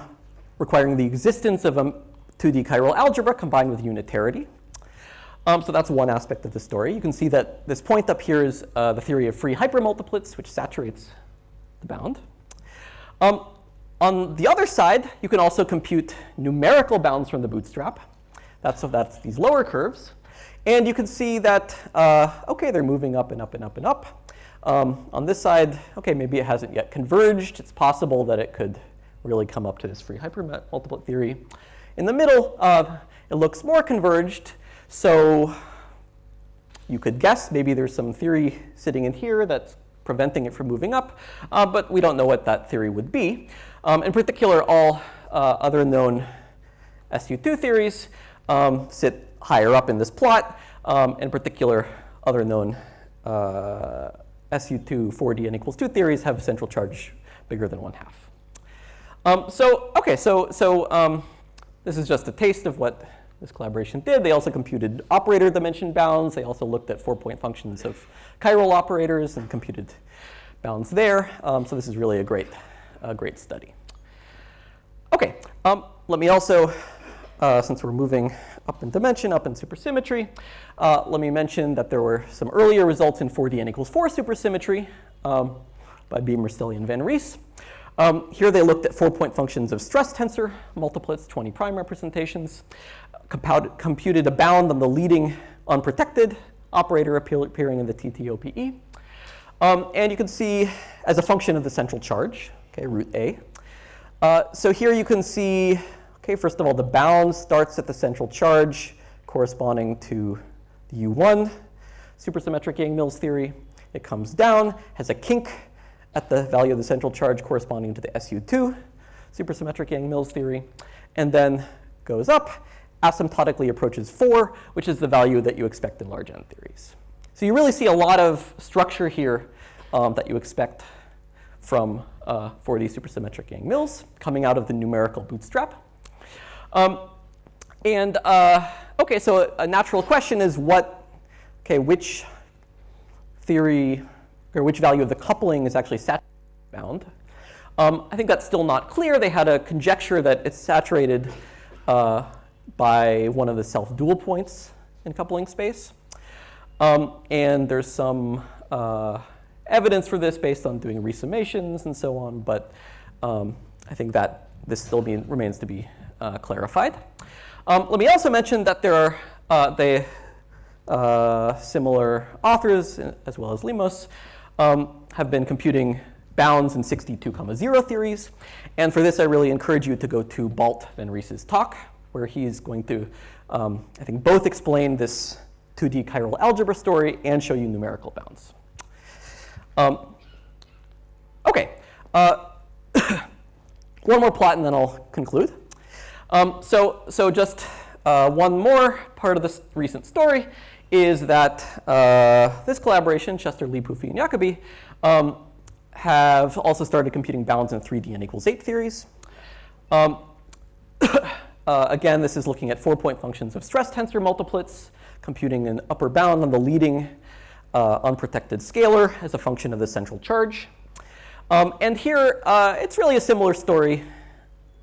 requiring the existence of a 2D chiral algebra combined with unitarity. So that's one aspect of the story. You can see that this point up here is the theory of free hypermultiplets, which saturates the bound. On the other side, you can also compute numerical bounds from the bootstrap. That's these lower curves. And you can see that, OK, they're moving up and up and up and up. On this side, OK, maybe it hasn't yet converged. It's possible that it could really come up to this free hypermultiplet theory. In the middle, it looks more converged. So you could guess maybe there's some theory sitting in here that's preventing it from moving up. But we don't know what that theory would be. In particular, all other known SU2 theories sit higher up in this plot. In particular, other known SU2 4D n equals 2 theories have central charge bigger than 1/2. So this is just a taste of what this collaboration did. They also computed operator dimension bounds. They also looked at 4-point functions of chiral operators and computed bounds there. So this is really a great study. OK, let me also, since we're moving up in dimension, up in supersymmetry, let me mention that there were some earlier results in 4D n equals 4 supersymmetry by Beamer, Stelly, and Van Ries. Here they looked at 4-point functions of stress tensor multiplets, 20 prime representations, computed a bound on the leading unprotected operator appearing in the TTOPE. And you can see as a function of the central charge, okay, root A. So here you can see, okay, first of all, the bound starts at the central charge corresponding to the U1 supersymmetric Yang-Mills theory. It comes down, has a kink at the value of the central charge corresponding to the SU2 supersymmetric Yang-Mills theory, and then goes up, asymptotically approaches 4, which is the value that you expect in large N theories. So you really see a lot of structure here that you expect from 4D supersymmetric Yang-Mills coming out of the numerical bootstrap. OK, so a natural question is which theory or which value of the coupling is actually saturated bound. I think that's still not clear. They had a conjecture that it's saturated by one of the self-dual points in coupling space. And there's some evidence for this based on doing resummations and so on. But I think that this still remains to be clarified. Let me also mention that there are similar authors, as well as Limos, have been computing bounds in 62,0 theories. And for this, I really encourage you to go to Balt Van Ries's talk, where he's going to, I think, both explain this 2D chiral algebra story and show you numerical bounds. OK. One more plot, and then I'll conclude. So just one more part of this recent story is that this collaboration, Chester, Lee, Poofy, and Jacobi, have also started computing bounds in 3D n equals 8 theories. Again, this is looking at 4-point functions of stress tensor multiplets, computing an upper bound on the leading unprotected scalar as a function of the central charge. And here, it's really a similar story,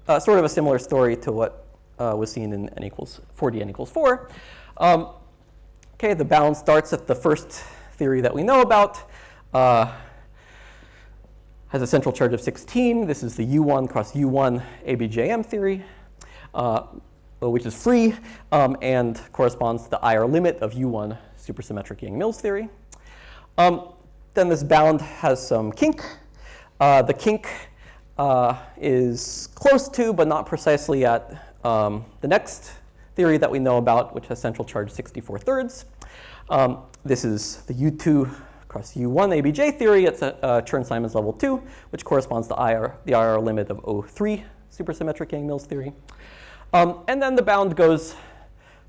sort of a similar story to what was seen in 4D n equals 4. OK, the bound starts at the first theory that we know about. Has a central charge of 16. This is the U1 cross U1 ABJM theory, which is free and corresponds to the IR limit of U1 supersymmetric Yang-Mills theory. Then this bound has some kink. The kink is close to, but not precisely at, the next theory that we know about, which has central charge 64/3. This is the U2 cross U1 ABJ theory. It's a Chern-Simons level 2, which corresponds to the IR limit of O3 supersymmetric Yang-Mills theory. And then the bound goes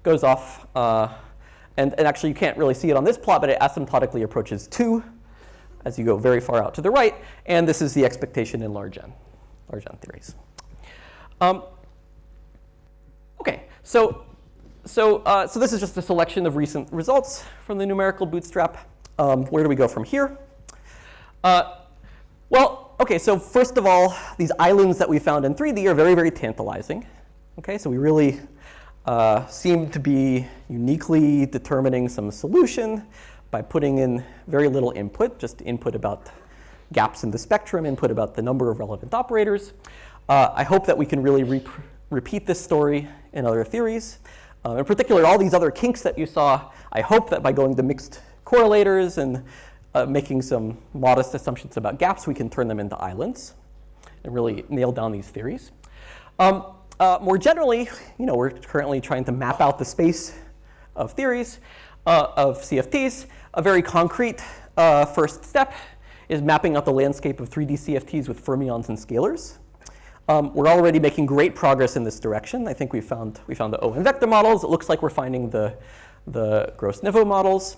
off. And actually, you can't really see it on this plot, but it asymptotically approaches 2 as you go very far out to the right. And this is the expectation in large N theories. Okay, so this is just a selection of recent results from the numerical bootstrap. Where do we go from here? Well, okay, so first of all, these islands that we found in 3D are very, very tantalizing. Okay, so we really seem to be uniquely determining some solution by putting in very little input, just input about gaps in the spectrum, input about the number of relevant operators. I hope that we can really repeat this story in other theories. In particular, all these other kinks that you saw, I hope that by going to mixed correlators and making some modest assumptions about gaps, we can turn them into islands and really nail down these theories. More generally, we're currently trying to map out the space of theories, of CFTs. A very concrete first step is mapping out the landscape of 3D CFTs with fermions and scalars. We're already making great progress in this direction. I think we found the O and vector models. It looks like we're finding the Gross-Niveau models.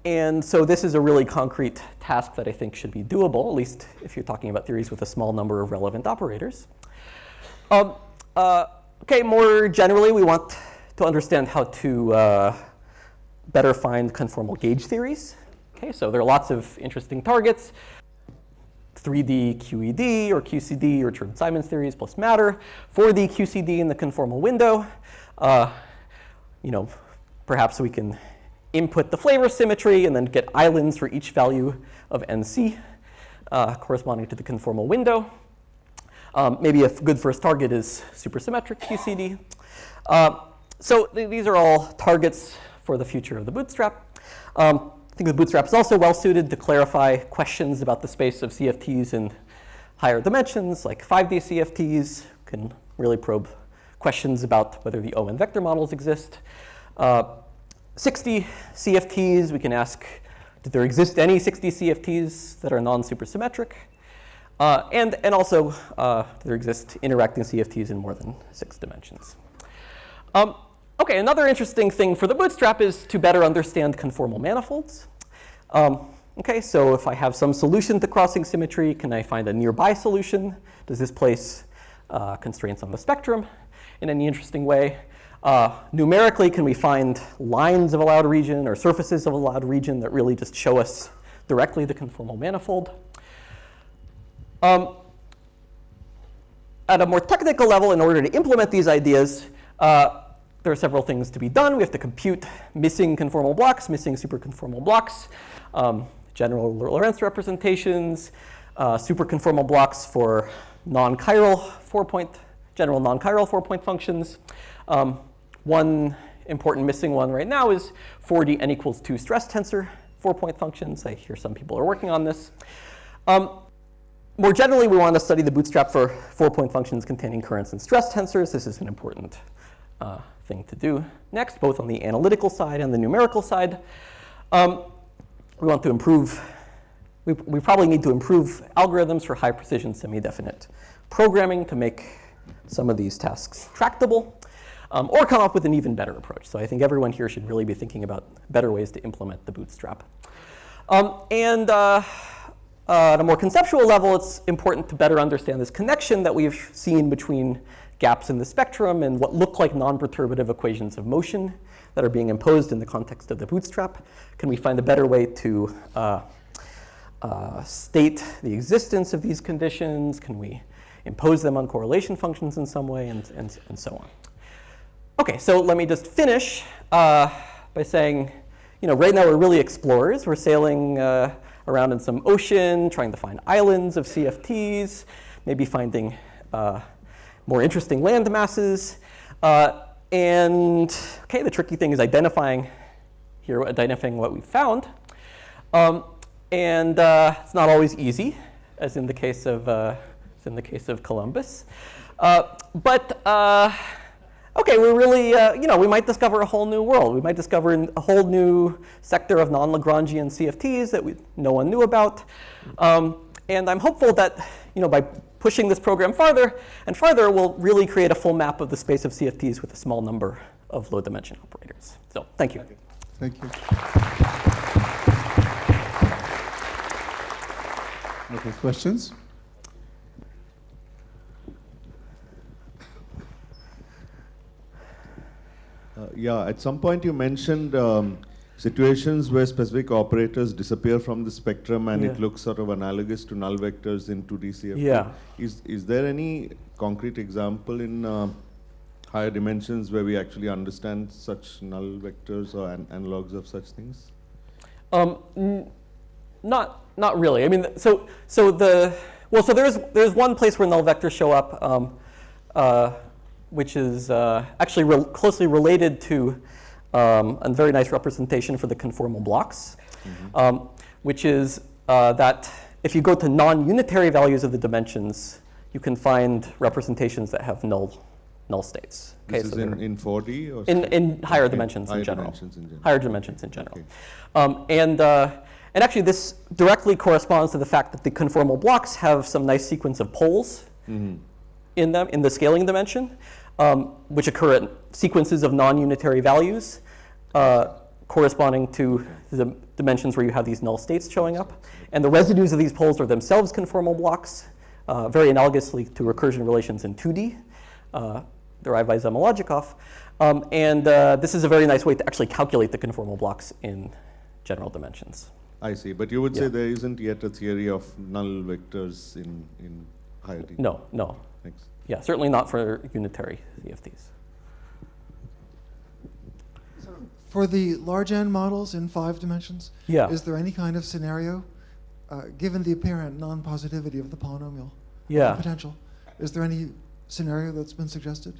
And so this is a really concrete task that I think should be doable, at least if you're talking about theories with a small number of relevant operators. Okay, more generally, we want to understand how to better find conformal gauge theories. Okay, so there are lots of interesting targets. 3D QED or QCD or Chern-Simons theories plus matter. 4D QCD in the conformal window. Perhaps we can input the flavor symmetry and then get islands for each value of NC corresponding to the conformal window. Maybe a good first target is supersymmetric QCD. So these are all targets for the future of the bootstrap. I think the bootstrap is also well suited to clarify questions about the space of CFTs in higher dimensions, like 5D CFTs, can really probe questions about whether the O and vector models exist. 6D CFTs, we can ask, did there exist any 6D CFTs that are non-supersymmetric? And also, there exist interacting CFTs in more than 6 dimensions. Okay, another interesting thing for the bootstrap is to better understand conformal manifolds. Okay, so if I have some solution to crossing symmetry, can I find a nearby solution? Does this place constraints on the spectrum in any interesting way? Numerically, can we find lines of allowed region or surfaces of allowed region that really just show us directly the conformal manifold? At a more technical level, in order to implement these ideas, there are several things to be done. We have to compute missing conformal blocks, missing superconformal blocks, general Lorentz representations, superconformal blocks for non-chiral general non-chiral 4-point functions. One important missing one right now is 4D n equals 2 stress tensor 4-point functions. I hear some people are working on this. More generally, we want to study the bootstrap for 4-point functions containing currents and stress tensors. This is an important thing to do next, both on the analytical side and the numerical side. We want to improve, we probably need to improve algorithms for high precision semi-definite programming to make some of these tasks tractable, or come up with an even better approach. So I think everyone here should really be thinking about better ways to implement the bootstrap. At a more conceptual level, it's important to better understand this connection that we've seen between gaps in the spectrum and what look like non-perturbative equations of motion that are being imposed in the context of the bootstrap. Can we find a better way to state the existence of these conditions? Can we impose them on correlation functions in some way, and so on? Okay, so let me just finish by saying, right now we're really explorers. We're sailing around in some ocean, trying to find islands of CFTs, maybe finding more interesting land masses. And okay, the tricky thing is identifying what we found. And it's not always easy, as in the case of Columbus. Okay, we're really, we might discover a whole new world. We might discover a whole new sector of non-Lagrangian CFTs that no one knew about. And I'm hopeful that, by pushing this program farther and farther, we'll really create a full map of the space of CFTs with a small number of low-dimension operators. So, thank you. Thank you. Okay, questions? Yeah, at some point you mentioned situations where specific operators disappear from the spectrum and it looks sort of analogous to null vectors in 2D CFT. Yeah. Is there any concrete example in higher dimensions where we actually understand such null vectors or analogs of such things? Not really. I mean, so there's one place where null vectors show up, which is actually closely related to a very nice representation for the conformal blocks, which is that if you go to non-unitary values of the dimensions, you can find representations that have null states. Okay, this is in 4D? Or in higher dimensions in general. Higher dimensions in general. Okay. And actually, this directly corresponds to the fact that the conformal blocks have some nice sequence of poles in them, in the scaling dimension, which occur at sequences of non-unitary values corresponding to the dimensions where you have these null states showing up. And the residues of these poles are themselves conformal blocks, very analogously to recursion relations in 2D, derived by Zemolodchikov. And this is a very nice way to actually calculate the conformal blocks in general dimensions. I see, but you would say there isn't yet a theory of null vectors in higher D? No. Thanks. Yeah, certainly not for unitary CFTs. So for the large N models in 5 dimensions, is there any kind of scenario, given the apparent non-positivity of the polynomial potential, is there any scenario that's been suggested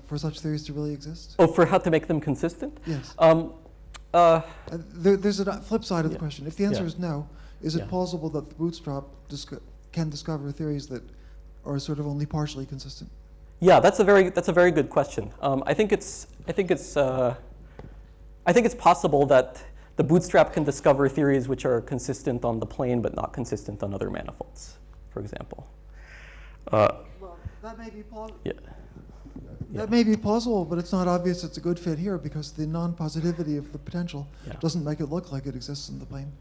for such theories to really exist? Oh, for how to make them consistent? Yes. There's a flip side of the question. If the answer is no, is it plausible that the Bootstrap can discover theories that are sort of only partially consistent? Yeah, that's a very good question. I think it's possible that the Bootstrap can discover theories which are consistent on the plane but not consistent on other manifolds, for example. Well, that may be plausible. That may be plausible, but it's not obvious it's a good fit here because the non-positivity of the potential doesn't make it look like it exists in the plane.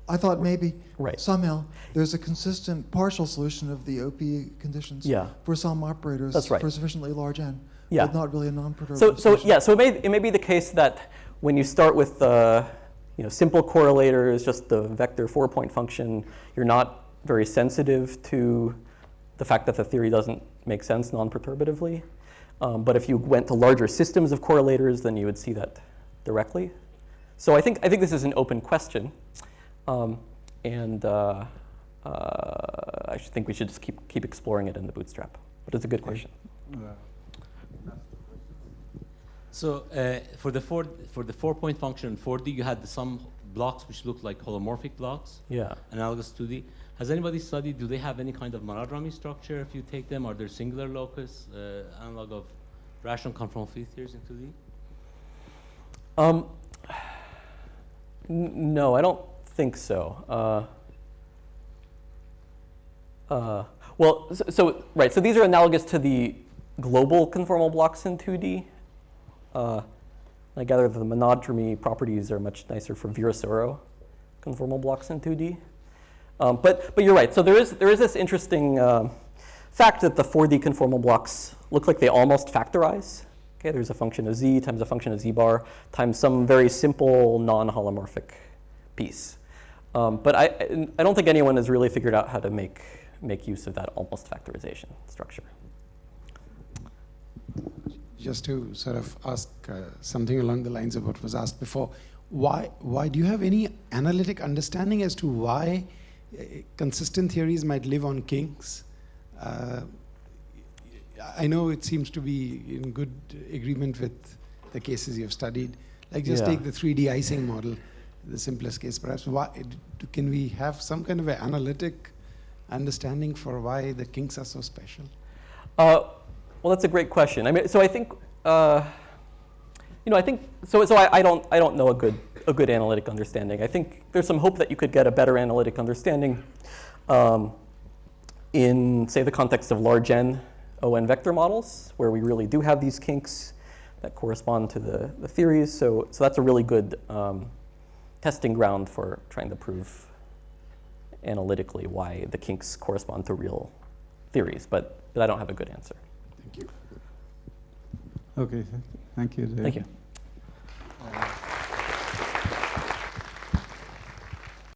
I thought maybe somehow there's a consistent partial solution of the OP conditions for some operators for sufficiently large N, but not really a non-perturbative solution. So it may be the case that when you start with simple correlators, just the vector 4-point function, you're not very sensitive to the fact that the theory doesn't make sense non-perturbatively. But if you went to larger systems of correlators, then you would see that directly. So I think this is an open question. And I think we should just keep exploring it in the Bootstrap. But it's a good question. So for the 4-point function in 4D, you had some blocks which look like holomorphic blocks, analogous to 2D. Has anybody studied, do they have any kind of monodromy structure if you take them? Are there singular locus, analog of rational conformal field theories in 2D? No, I don't think so. So these are analogous to the global conformal blocks in 2D. I gather the monodromy properties are much nicer for Virasoro conformal blocks in 2D. But you're right. So there is this interesting fact that the 4D conformal blocks look like they almost factorize. Okay, there's a function of z times a function of z bar times some very simple non-holomorphic piece. But I don't think anyone has really figured out how to make use of that almost factorization structure. Just to sort of ask something along the lines of what was asked before, why do you have any analytic understanding as to why consistent theories might live on kinks? I know it seems to be in good agreement with the cases you've studied. Like just take the 3D icing model, the simplest case perhaps. Can we have some kind of an analytic understanding for why the kinks are so special? Well, that's a great question. I mean, so I think, I don't know a good analytic understanding. I think there's some hope that you could get a better analytic understanding in, say, the context of large N ON vector models, where we really do have these kinks that correspond to the theories. So that's a really good testing ground for trying to prove analytically why the kinks correspond to real theories. But I don't have a good answer. Thank you. Okay, thank you, Dave. Thank you.